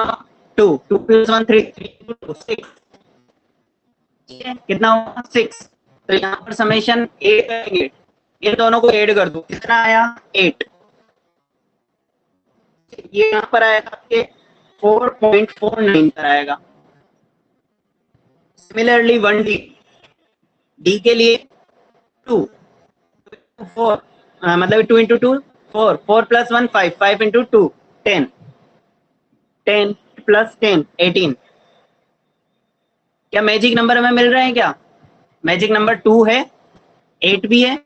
2, 2 प्लस 1 3, 3 2 6, ठीक है, कितना होगा 6। तो यहाँ पर समेशन 8 करेंगे, इन दोनों को ऐड कर दो, कितना आया 8, ये यहाँ पर आएगा आपके 4.49 पर आएगा। सिमिलरली 1D, D के लिए 2, 4 मतलब 2 इंटू 2 4, 4 प्लस 1 5, 5 इंटू 2 10, 10 प्लस 10 18। क्या मैजिक नंबर हमें मिल रहे हैं क्या, मैजिक नंबर 2 है, 8 भी है,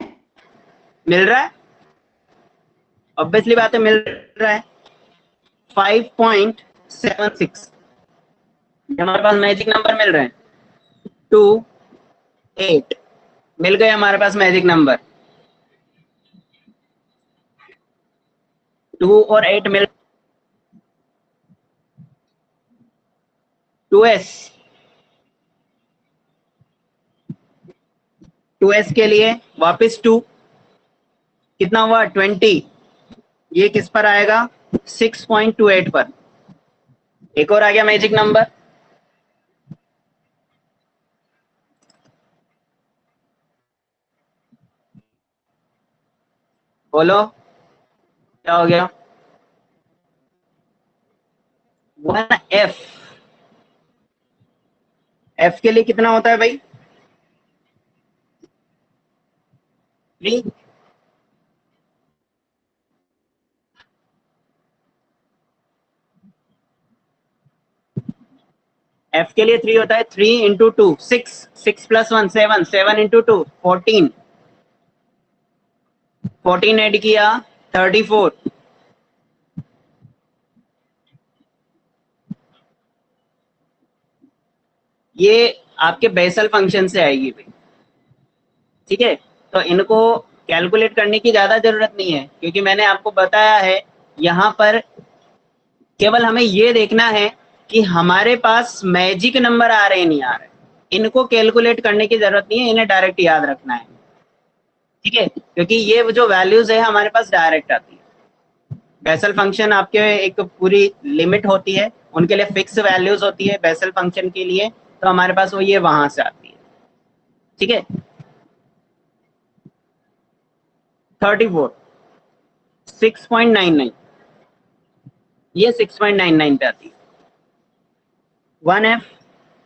मिल रहा है, ऑब्वियसली बात है मिल रहा है। 5.76 हमारे पास मैजिक नंबर मिल रहे हैं, 2 8 मिल गए हमारे पास मैजिक नंबर, 2 और 8 मिल, 2s, 2s के लिए वापस 2, कितना हुआ 20, ये किस पर आएगा 6.28 पर। एक और आ गया मैजिक नंबर, बोलो क्या हो गया, 1f, f के लिए कितना होता है भाई 3, f के लिए 3 होता है, 3 इंटू 2 6, 6 प्लस 1 7, 7 इंटू 2 14, 14 ऐड किया 34, ये आपके बेसल फंक्शन से आएगी भाई, ठीक है। तो इनको कैलकुलेट करने की ज्यादा जरूरत नहीं है, क्योंकि मैंने आपको बताया है यहाँ पर केवल हमें ये देखना है कि हमारे पास मैजिक नंबर आ रहे हैं नहीं आ रहे, इनको कैलकुलेट करने की जरूरत नहीं है, इन्हें डायरेक्ट याद रखना है, ठीक है, क्योंकि ये जो वैल्यूज है हमारे पास डायरेक्ट आती है। बेसल फंक्शन आपके एक पूरी लिमिट होती है, उनके लिए फिक्स वैल्यूज होती है बेसल फंक्शन के लिए, तो हमारे पास वो ये वहां से आती है, ठीक है। 34 6.99, ये 6.99 पे आती है। 1f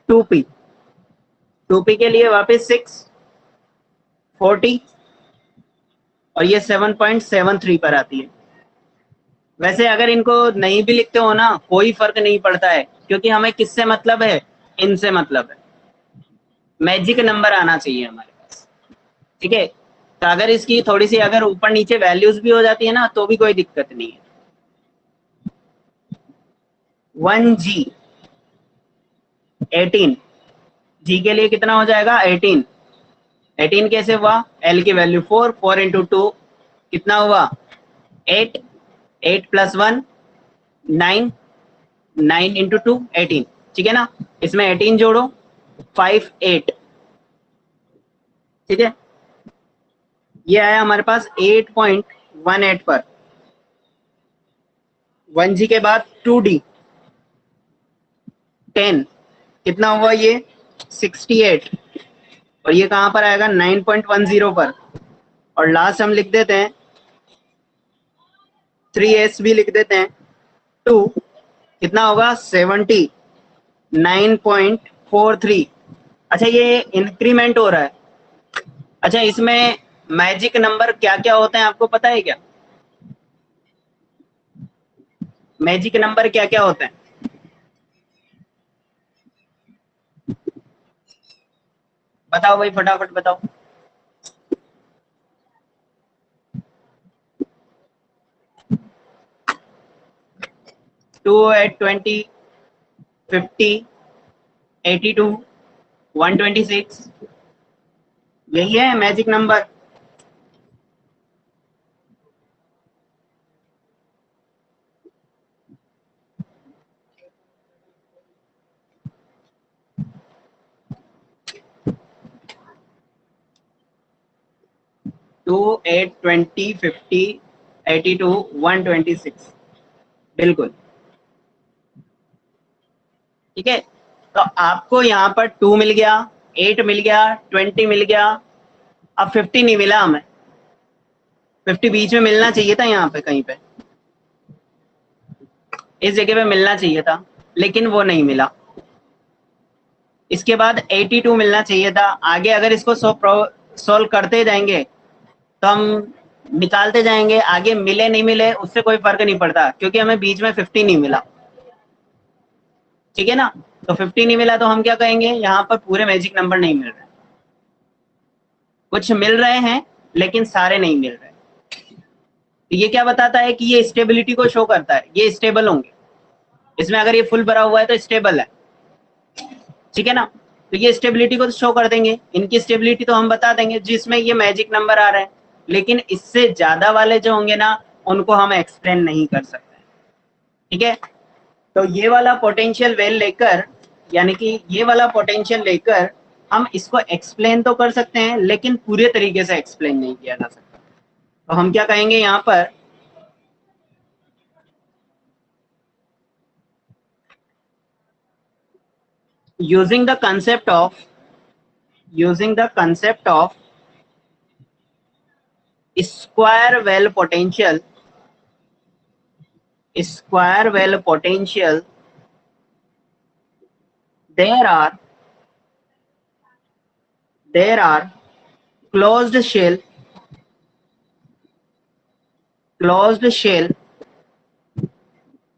2p 2p के लिए वापस 6, 40 और ये 7.73 पर आती है। वैसे अगर इनको नहीं भी लिखते हो ना कोई फर्क नहीं पड़ता है, क्योंकि हमें किससे मतलब है, इनसे मतलब है। मैजिक नंबर आना चाहिए हमारे पास, ठीक है। तो अगर इसकी थोड़ी सी अगर ऊपर नीचे वैल्यूज भी हो जाती है ना तो भी कोई दिक्कत नहीं है। 1g 18, जी के लिए कितना हो जाएगा 18। 18 कैसे हुआ, एल की वैल्यू 4, 4 इंटू 2 कितना हुआ 8, 8 प्लस 1 9, 9 इंटू 2 18, ठीक है ना। इसमें 18 जोड़ो 5 8, ठीक है। ये आया हमारे पास 8.18 पर। 1g के बाद 2d 10 कितना हुआ ये 68, और ये कहां पर आएगा 9.10 पर। और लास्ट हम लिख देते हैं 3s भी लिख देते हैं 2 कितना होगा 79.43। अच्छा ये इंक्रीमेंट हो रहा है। अच्छा इसमें मैजिक नंबर क्या क्या होते हैं आपको पता है क्या, मैजिक नंबर क्या क्या होते हैं, बताओ भाई फटाफट बताओ। 2 8 20 50 82 126, यही है मैजिक नंबर। टू 8 20 50 82 126, बिल्कुल ठीक है। तो आपको यहाँ पर 2 मिल गया, 8 मिल गया, 20 मिल गया, अब 50 नहीं मिला हमें। 50 बीच में मिलना चाहिए था, यहाँ पे कहीं पे इस जगह पे मिलना चाहिए था, लेकिन वो नहीं मिला। इसके बाद 82 मिलना चाहिए था। आगे अगर इसको सॉल्व करते जाएंगे तो हम निकालते जाएंगे, आगे मिले नहीं मिले उससे कोई फर्क नहीं पड़ता, क्योंकि हमें बीच में 50 नहीं मिला, ठीक है ना। तो 50 नहीं मिला तो हम क्या कहेंगे, यहाँ पर पूरे मैजिक नंबर नहीं मिल रहे, कुछ मिल रहे हैं लेकिन सारे नहीं मिल रहे। तो ये क्या बताता है कि ये स्टेबिलिटी को शो करता है, ये स्टेबल होंगे। इसमें अगर ये फुल भरा हुआ है तो स्टेबल है, ठीक है ना। तो ये स्टेबिलिटी को तो शो कर देंगे, इनकी स्टेबिलिटी तो हम बता देंगे जिसमें ये मैजिक नंबर आ रहे हैं। लेकिन इससे ज्यादा वाले जो होंगे ना उनको हम एक्सप्लेन नहीं कर सकते, ठीक है। तो ये वाला पोटेंशियल वेल लेकर, यानी कि ये वाला पोटेंशियल लेकर हम इसको एक्सप्लेन तो कर सकते हैं लेकिन पूरे तरीके से एक्सप्लेन नहीं किया जा सकता। तो हम क्या कहेंगे यहाँ पर, using the concept of square well potential, there are closed shell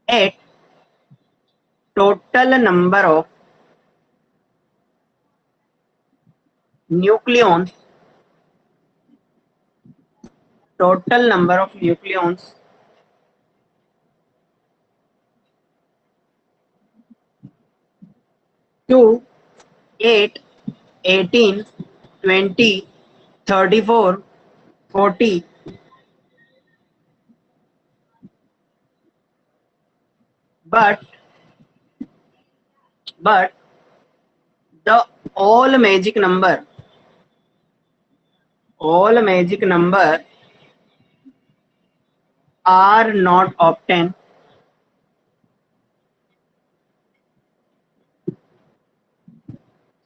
at total number of nucleons, 2 8 18 20 34 40, but the all magic number are not obtained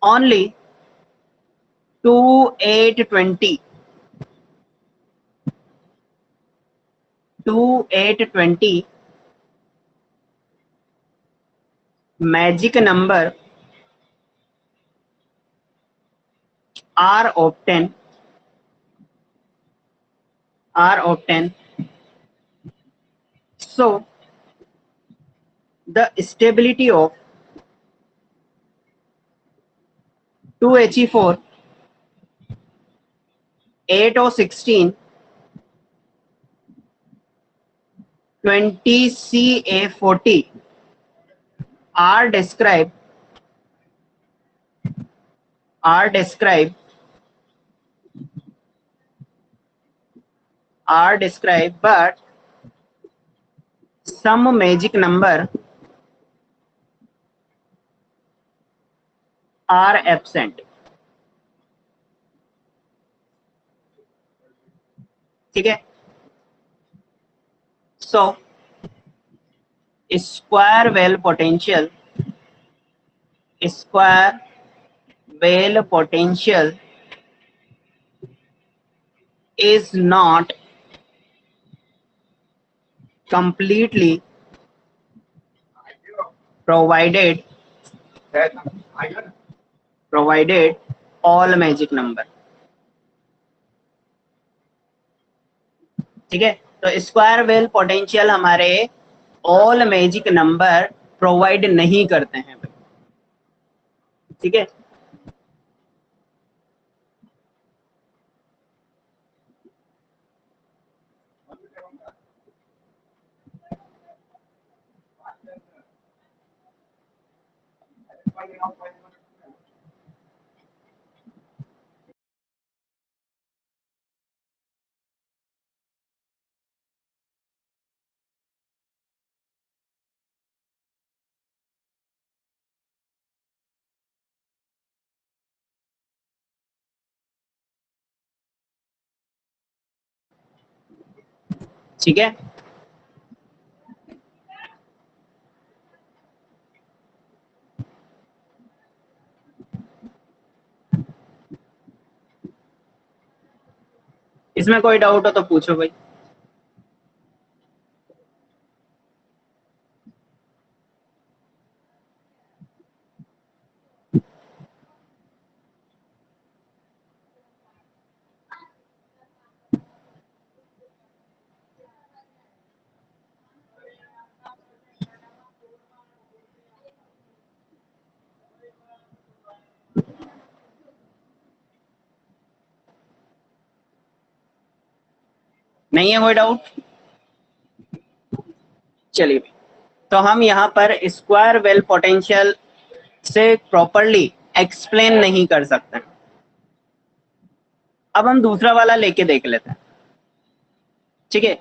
only 2 8 20 magic number are obtained so the stability of 2He4, 8O16, 20Ca40 are described but some magic number are absent. ठीक है, so square well potential is not completely provided all magic number. ठीक है, तो square well potential हमारे all magic number provide नहीं करते हैं। ठीक है, ठीक है, इसमें कोई डाउट हो तो पूछो भाई। नहीं है कोई डाउट? चलिए, तो हम यहाँ पर स्क्वायर वेल पोटेंशियल से प्रॉपरली एक्सप्लेन नहीं कर सकते। अब हम दूसरा वाला लेके देख लेते हैं। ठीक है,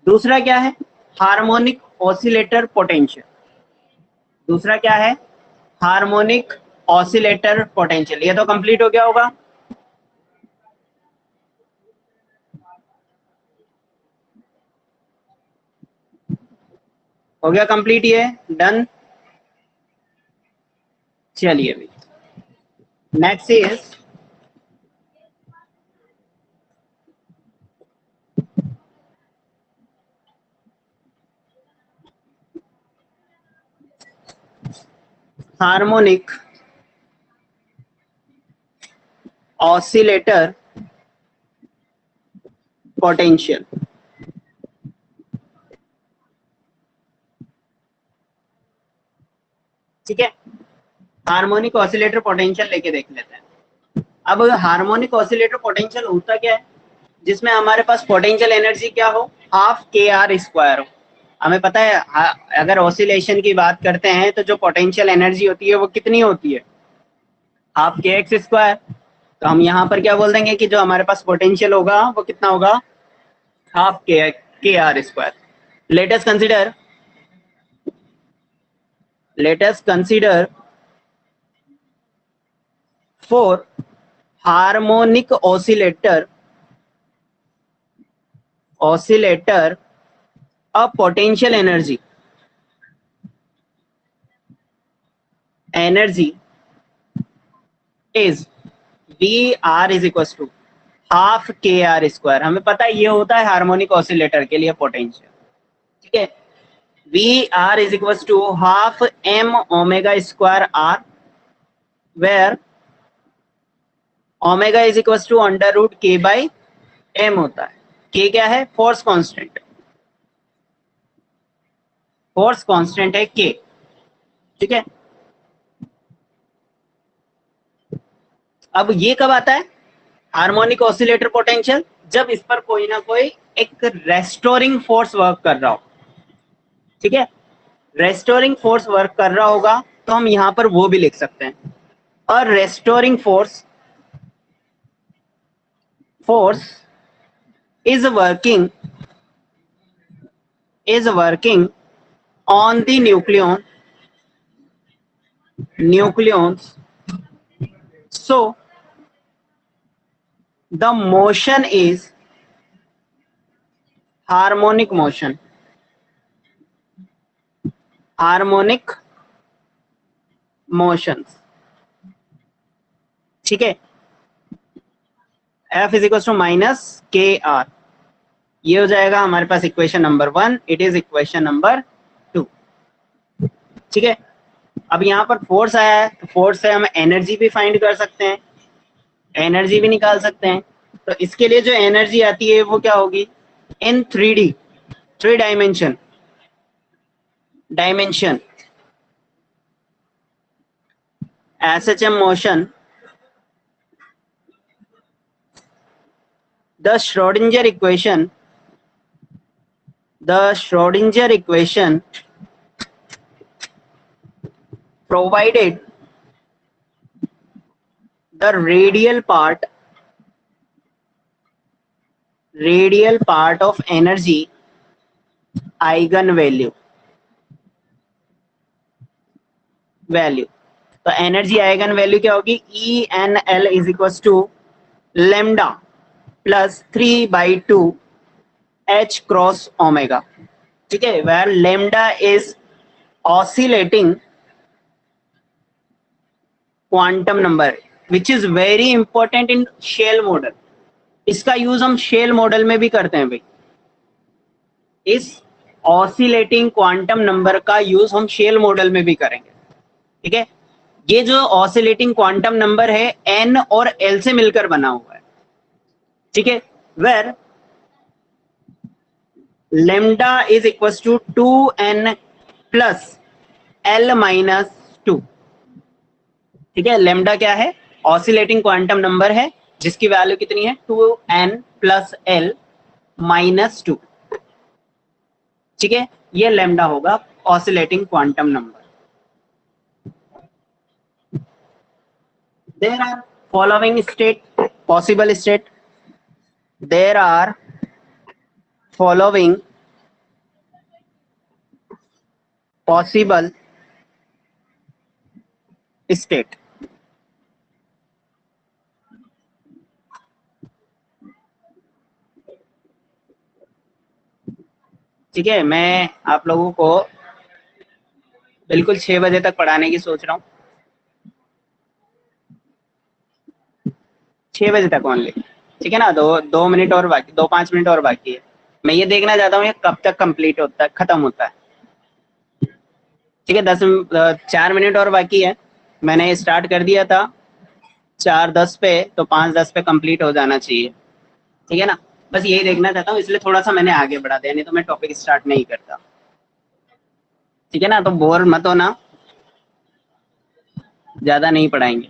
दूसरा क्या है? Harmonic oscillator potential. दूसरा क्या है? Harmonic oscillator potential. ये तो कंप्लीट हो गया होगा। हो गया कंप्लीट, ये डन। चलिए भाई, next is harmonic oscillator potential. ठीक है, हार्मोनिक ऑसिलेटर पोटेंशियल लेके देख लेते हैं। अब हार्मोनिक ऑसिलेटर पोटेंशियल होता क्या है? जिसमें हमारे पास पोटेंशियल एनर्जी क्या हो? हाफ के आर स्क्वायर हो। हमें पता है अगर ऑसिलेशन की बात करते हैं तो जो पोटेंशियल एनर्जी होती है वो कितनी होती है? हाफ के एक्स स्क्वायर। तो हम यहाँ पर क्या बोल देंगे कि जो हमारे पास पोटेंशियल होगा वो कितना होगा? Half k r square. let us consider for harmonic oscillator a potential energy is VR is equals to half k r square. हमें पता है ये होता है हार्मोनिक ऑसिलेटर के लिए पोटेंशियल। ठीक है, V r is equal to half m omega square r, where omega is equal to under root k by m होता है। के क्या है? फोर्स कांस्टेंट, फोर्स कांस्टेंट है के, ठीक है। अब ये कब आता है हार्मोनिक ऑसिलेटर पोटेंशियल? जब इस पर कोई ना कोई एक रेस्टोरिंग फोर्स वर्क कर रहा हो, ठीक है। रेस्टोरिंग फोर्स वर्क कर रहा होगा तो हम यहां पर वो भी लिख सकते हैं। और restoring force is working on the nucleons. So the motion is harmonic motion, harmonic motions, ठीक है। F is equal to minus k r, ये हो जाएगा हमारे पास equation number 1, it is equation number 2, ठीक है। अब यहाँ पर फोर्स आया है तो फोर्स से हम एनर्जी भी फाइंड कर सकते हैं, एनर्जी भी निकाल सकते हैं। तो इसके लिए जो एनर्जी आती है वो क्या होगी? इन 3D, 3 dimension SHM motion, the Schrodinger equation provided the radial part of energy eigenvalue तो एनर्जी आइगन वैल्यू क्या होगी? E n l is equal to lambda plus 3/2 h cross omega, ठीक है। Where lambda is oscillating quantum number which is very important in shell model. इसका use हम shell model में भी करते हैं भाई, इस ऑसिलेटिंग क्वांटम नंबर का यूज हम शेल मॉडल में भी करेंगे, ठीक है। ये जो ऑसिलेटिंग क्वांटम नंबर है एन और एल से मिलकर बना हुआ है, ठीक है। Where lambda is equal to 2n plus l minus 2, ठीक है। लेमडा क्या है? ऑसिलेटिंग क्वांटम नंबर है जिसकी वैल्यू कितनी है? 2n प्लस एल माइनस 2, ठीक है। ये लेमडा होगा oscillating quantum number. There are following possible state. There are following possible state. ठीक है, मैं आप लोगों को बिल्कुल 6 बजे तक पढ़ाने की सोच रहा हूँ, 6 बजे तक ओनली, ठीक है ना। 2 मिनट और बाकी, 5 मिनट और बाकी है। मैं ये देखना चाहता हूँ ये कब तक कंप्लीट होता है, खत्म होता है, ठीक है। 4 मिनट और बाकी है। मैंने स्टार्ट कर दिया था 4:10 पे, तो 5:10 पे कंप्लीट हो जाना चाहिए, ठीक है ना। बस यही देखना चाहता हूँ, इसलिए थोड़ा सा मैंने आगे बढ़ा दिया, नहीं तो मैं टॉपिक स्टार्ट नहीं करता, ठीक है ना। तो बोर मत होना, ज्यादा नहीं पढ़ाएंगे,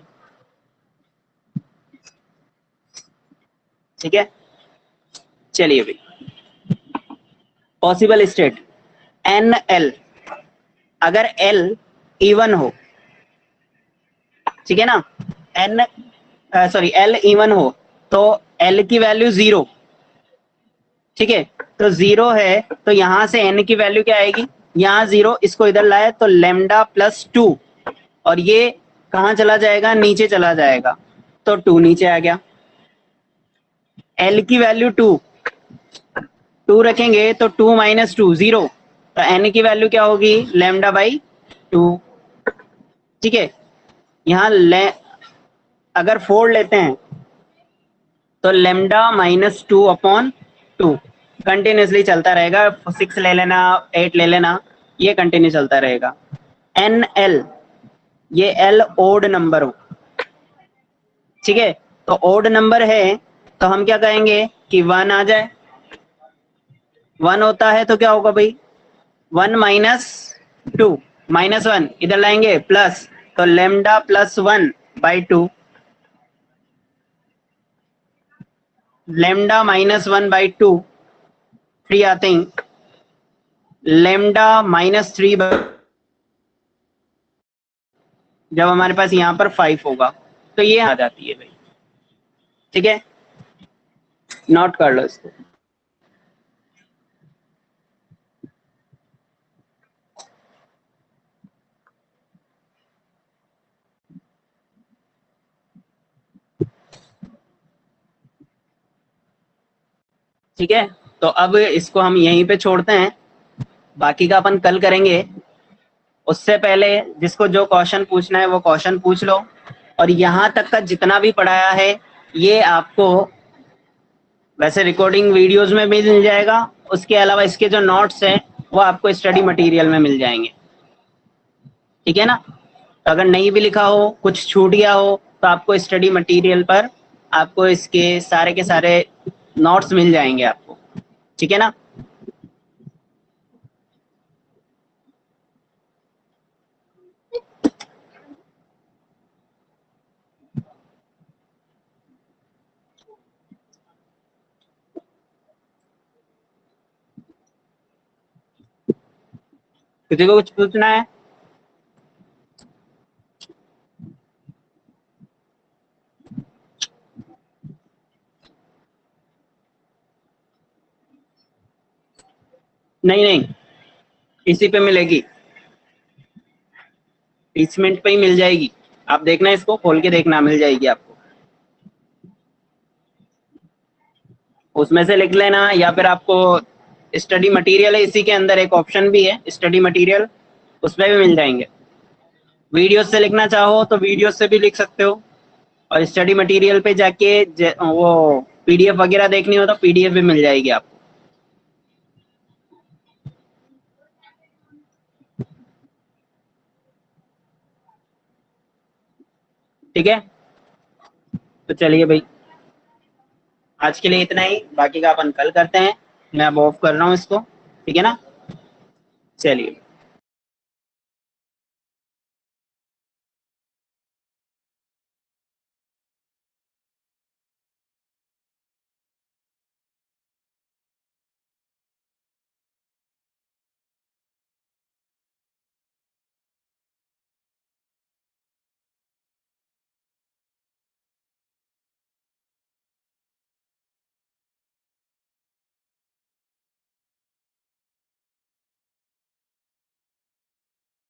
ठीक है। चलिए भाई, पॉसिबल स्टेट एन एल, अगर एल इवन हो, ठीक है ना, एन एल इवन हो तो एल की वैल्यू 0, ठीक है। तो 0 है तो यहां से एन की वैल्यू क्या आएगी? यहाँ 0, इसको इधर लाए तो लेमडा प्लस 2, और ये कहाँ चला जाएगा? नीचे चला जाएगा, तो 2 नीचे आ गया। एल की वैल्यू 2 रखेंगे तो 2 माइनस 2 0, तो एन की वैल्यू क्या होगी? लेमडा बाई 2, ठीक है। यहाँ अगर 4 लेते हैं तो लेमडा माइनस 2 अपॉन 2 कंटिन्यूसली चलता रहेगा, 6 ले लेना, 8 ले लेना, ये कंटिन्यू चलता रहेगा। एन एल, ये एल ओड नंबर हो, ठीक है। तो ओड नंबर है तो हम क्या कहेंगे कि 1 आ जाए। 1 होता है तो क्या होगा भाई, 1 माइनस 2, -1 इधर लाएंगे प्लस, तो लेमडा +1/2, लेमडा -1/2, 3 आते हैं, लेमडा -3 जब हमारे पास यहाँ पर 5 होगा तो ये आ जाती है भाई। ठीक है, नोट कर लो इसको। ठीक है, तो अब इसको हम यहीं पे छोड़ते हैं, बाकी का अपन कल करेंगे। उससे पहले जिसको जो क्वेश्चन पूछना है वो क्वेश्चन पूछ लो, और यहाँ तक का जितना भी पढ़ाया है ये आपको वैसे रिकॉर्डिंग वीडियोस में मिल जाएगा, उसके अलावा इसके जो नोट्स हैं वो आपको स्टडी मटेरियल में मिल जाएंगे। ठीक है ना, तो अगर नहीं भी लिखा हो, कुछ छूट गया हो, तो आपको स्टडी मटेरियल पर आपको इसके सारे के सारे नोट्स मिल जाएंगे आपको। ठीक है ना, किसी को कुछ पूछना है? नहीं नहीं, इसी पे मिलेगी, 30 मिनट पे ही मिल जाएगी। आप देखना, इसको खोल के देखना, मिल जाएगी आपको। उसमें से लिख लेना, या फिर आपको स्टडी मटेरियल है, इसी के अंदर एक ऑप्शन भी है स्टडी मटेरियल, उसमें भी मिल जाएंगे। वीडियो से लिखना चाहो तो वीडियो से भी लिख सकते हो, और स्टडी मटेरियल पे जाके वो पीडीएफ वगैरह देखनी हो तो पीडीएफ भी मिल जाएगी आपको। ठीक है, तो चलिए भाई, आज के लिए इतना ही, बाकी का अपन कल करते हैं। मैं अब ऑफ कर रहा हूँ इसको। ठीक है ना, चलिए।